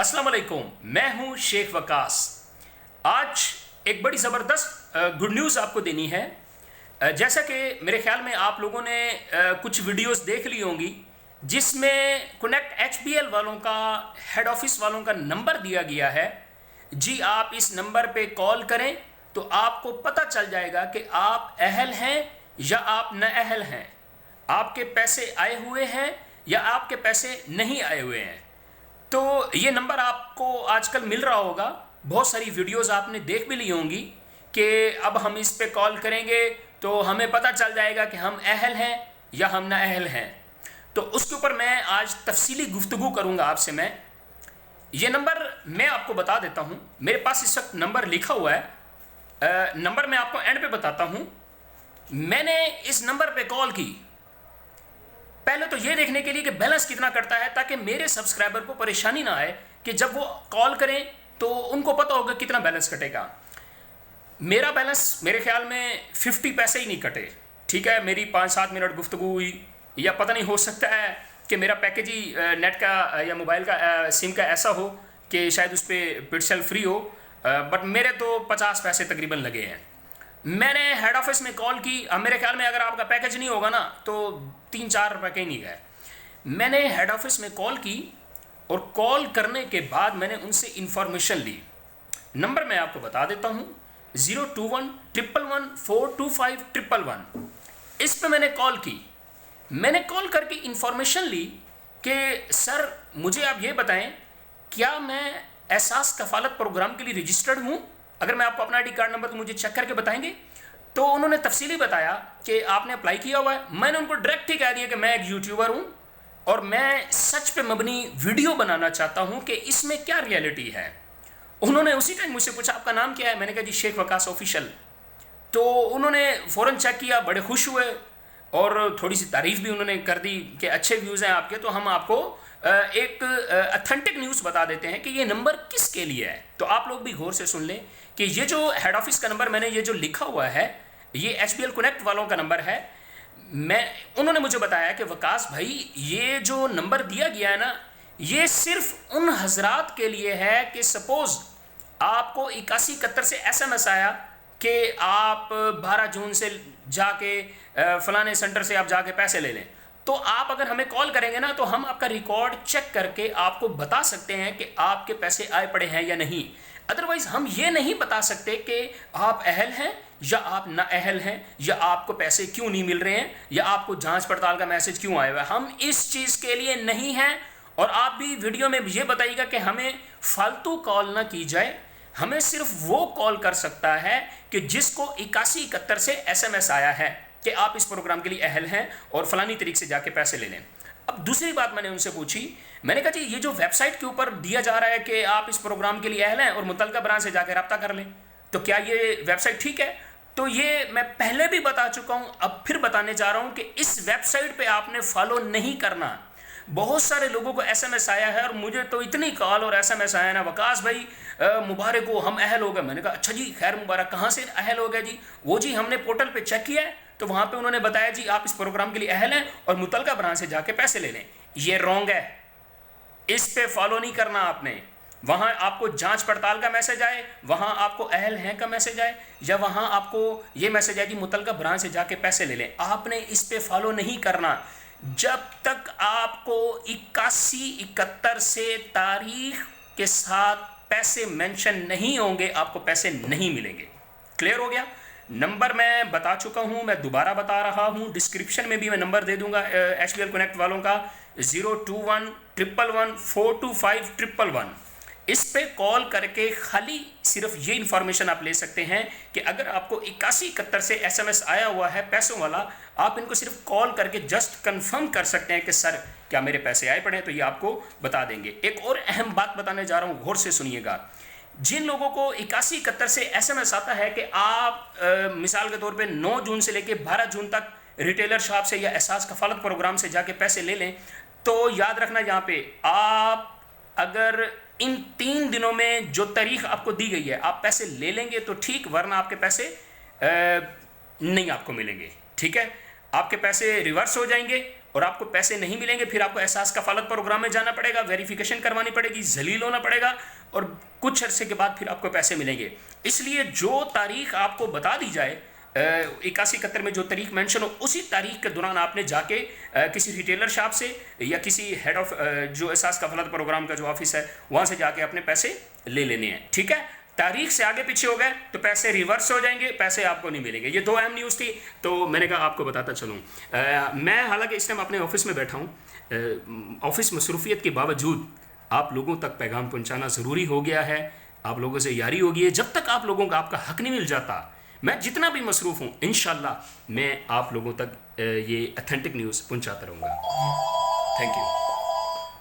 अस्सलाम वालेकुम, मैं हूं शेख वकास। आज एक बड़ी ज़बरदस्त गुड न्यूज़ आपको देनी है। जैसा कि मेरे ख्याल में आप लोगों ने कुछ वीडियोस देख ली होंगी जिसमें कनेक्ट एचबीएल वालों का, हेड ऑफिस वालों का नंबर दिया गया है। जी, आप इस नंबर पे कॉल करें तो आपको पता चल जाएगा कि आप अहल हैं या आप नाअहल हैं, आपके पैसे आए हुए हैं या आपके पैसे नहीं आए हुए हैं। तो ये नंबर आपको आजकल मिल रहा होगा, बहुत सारी वीडियोस आपने देख भी ली होंगी कि अब हम इस पे कॉल करेंगे तो हमें पता चल जाएगा कि हम अहल हैं या हम नाअहल हैं। तो उसके ऊपर मैं आज तफसीली गुफ्तगू करूंगा आपसे। मैं ये नंबर मैं आपको बता देता हूं, मेरे पास इस वक्त नंबर लिखा हुआ है। नंबर मैं आपको एंड पे बताता हूं। मैंने इस नंबर पे कॉल की पहले तो ये देखने के लिए कि बैलेंस कितना कटता है, ताकि मेरे सब्सक्राइबर को परेशानी ना आए कि जब वो कॉल करें तो उनको पता होगा कितना बैलेंस कटेगा। मेरा बैलेंस मेरे ख्याल में 50 पैसे ही नहीं कटे, ठीक है। मेरी 5-7 मिनट गुफ्तगू हुई, या पता नहीं, हो सकता है कि मेरा पैकेज ही नेट का या मोबाइल का सिम का ऐसा हो कि शायद उस पर पिक्सल फ्री हो, बट मेरे तो 50 पैसे तकरीबन लगे हैं। मैंने हेड ऑफिस में कॉल की। अब मेरे ख्याल में अगर आपका पैकेज नहीं होगा ना तो 3-4 रुपये के ही नहीं गए। मैंने हेड ऑफिस में कॉल की और कॉल करने के बाद मैंने उनसे इंफॉर्मेशन ली। नंबर मैं आपको बता देता हूँ, 021-111-425-111। इस पे मैंने कॉल की। मैंने कॉल करके इंफॉर्मेशन ली कि सर मुझे आप ये बताएं, क्या मैं एहसास कफालत प्रोग्राम के लिए रजिस्टर्ड हूँ? अगर मैं आपको अपना आईडी कार्ड नंबर तो मुझे चेक करके बताएंगे। तो उन्होंने तफसीली बताया कि आपने अप्लाई किया हुआ है। मैंने उनको डायरेक्ट ही कह दिया कि मैं एक यूट्यूबर हूं और मैं सच पे मबनी वीडियो बनाना चाहता हूं कि इसमें क्या रियलिटी है। उन्होंने उसी टाइम मुझसे पूछा आपका नाम क्या है? मैंने कहा जी शेख वकास ऑफिशियल। तो उन्होंने फ़ौरन चेक किया, बड़े खुश हुए और थोड़ी सी तारीफ़ भी उन्होंने कर दी कि अच्छे व्यूज़ हैं आपके, तो हम आपको एक अथेंटिक न्यूज़ बता देते हैं कि ये नंबर किसके लिए है। तो आप लोग भी गौर से सुन लें कि ये जो हेड ऑफिस का नंबर मैंने ये जो लिखा हुआ है, ये एचबीएल कनेक्ट वालों का नंबर है। उन्होंने मुझे बताया कि वकास भाई, ये जो नंबर दिया गया है ना, ये सिर्फ उन हजरात के लिए है कि सपोज़ आपको 8171 से SMS आया कि आप 12 जून से जाके फलाने सेंटर से आप जाके पैसे ले लें, तो आप अगर हमें कॉल करेंगे ना तो हम आपका रिकॉर्ड चेक करके आपको बता सकते हैं कि आपके पैसे आए पड़े हैं या नहीं। अदरवाइज हम ये नहीं बता सकते कि आप अहल हैं या आप नाअहल हैं, या आपको पैसे क्यों नहीं मिल रहे हैं, या आपको जांच पड़ताल का मैसेज क्यों आया हुआ है। हम इस चीज़ के लिए नहीं हैं। और आप भी वीडियो में ये बताइएगा कि हमें फालतू कॉल ना की जाए। हमें सिर्फ वो कॉल कर सकता है कि जिसको 8171 से SMS आया है कि आप इस प्रोग्राम के लिए अहल हैं और फलानी तरीक से जाके पैसे ले लें। अब दूसरी बात मैंने उनसे पूछी, मैंने कहा जी ये जो वेबसाइट के ऊपर दिया जा रहा है कि आप इस प्रोग्राम के लिए अहल हैं और मुतल्लिका ब्रांच से जाकर रब्ता कर लें, तो क्या ये वेबसाइट ठीक है? तो ये मैं पहले भी बता चुका हूँ, अब फिर बताने जा रहा हूँ कि इस वेबसाइट पे आपने फॉलो नहीं करना। बहुत सारे लोगों को SMS आया है और मुझे तो इतनी कॉल और SMS आया ना, वकास भाई मुबारक हो, हम अहल हो गए। मैंने कहा अच्छा जी, खैर मुबारक, कहाँ से अहल हो गया जी? वो जी हमने पोर्टल पे चेक किया है तो वहाँ पे उन्होंने बताया जी आप इस प्रोग्राम के लिए अहल हैं और मुतल्लिका ब्रांच से जाके पैसे ले लें। ये रॉन्ग है, इस पे फॉलो नहीं करना आपने। वहाँ आपको जांच पड़ताल का मैसेज आए, वहाँ आपको अहल हैं का मैसेज आए, या वहाँ आपको ये मैसेज आए कि मुतल्लिका ब्रांच से जाके पैसे ले लें, आपने इस पे फॉलो नहीं करना। जब तक आपको 8171 से तारीख के साथ पैसे मेंशन नहीं होंगे आपको पैसे नहीं मिलेंगे। क्लियर हो गया? नंबर मैं बता चुका हूं, मैं दोबारा बता रहा हूं, डिस्क्रिप्शन में भी मैं नंबर दे दूंगा एचबीएल कनेक्ट वालों का, 021-111-425-111। इस पे कॉल करके खाली सिर्फ ये इंफॉर्मेशन आप ले सकते हैं कि अगर आपको 8171 से SMS आया हुआ है पैसों वाला, आप इनको सिर्फ कॉल करके जस्ट कंफर्म कर सकते हैं कि सर क्या मेरे पैसे आए पड़े हैं, तो ये आपको बता देंगे। एक और अहम बात बताने जा रहा हूँ, गौर से सुनिएगा। जिन लोगों को 8171 से SMS आता है कि आप मिसाल के तौर पे 9 जून से लेके 12 जून तक रिटेलर शॉप से या एहसास कफालत प्रोग्राम से जाके पैसे ले लें, तो याद रखना यहाँ पे आप अगर इन 3 दिनों में जो तारीख आपको दी गई है आप पैसे ले लेंगे तो ठीक, वरना आपके पैसे नहीं आपको मिलेंगे। ठीक है, आपके पैसे रिवर्स हो जाएंगे और आपको पैसे नहीं मिलेंगे, फिर आपको एहसास कफालत प्रोग्राम में जाना पड़ेगा, वेरिफिकेशन करवानी पड़ेगी, जलील होना पड़ेगा, और कुछ अरसे के बाद फिर आपको पैसे मिलेंगे। इसलिए जो तारीख आपको बता दी जाए 81-71 में जो तारीख मेंशन हो, उसी तारीख के दौरान आपने जाके किसी रिटेलर शॉप से या किसी हेड ऑफ जो एहसास कफालत प्रोग्राम का जो ऑफिस है वहाँ से जाके अपने पैसे ले लेने हैं। ठीक है, तारीख से आगे पीछे हो गए तो पैसे रिवर्स हो जाएंगे, पैसे आपको नहीं मिलेंगे। ये 2 अहम न्यूज़ थी, तो मैंने कहा आपको बताता चलूँ। मैं हालांकि इस टाइम अपने ऑफिस में बैठा हूँ। ऑफिस मसरूफियत के बावजूद आप लोगों तक पैगाम पहुँचाना ज़रूरी हो गया है, आप लोगों से यारी हो गई है। जब तक आप लोगों का आपका हक नहीं मिल जाता, मैं जितना भी मसरूफ़ हूँ इंशाल्लाह मैं आप लोगों तक ये ऑथेंटिक न्यूज़ पहुँचाता रहूँगा। Thank you.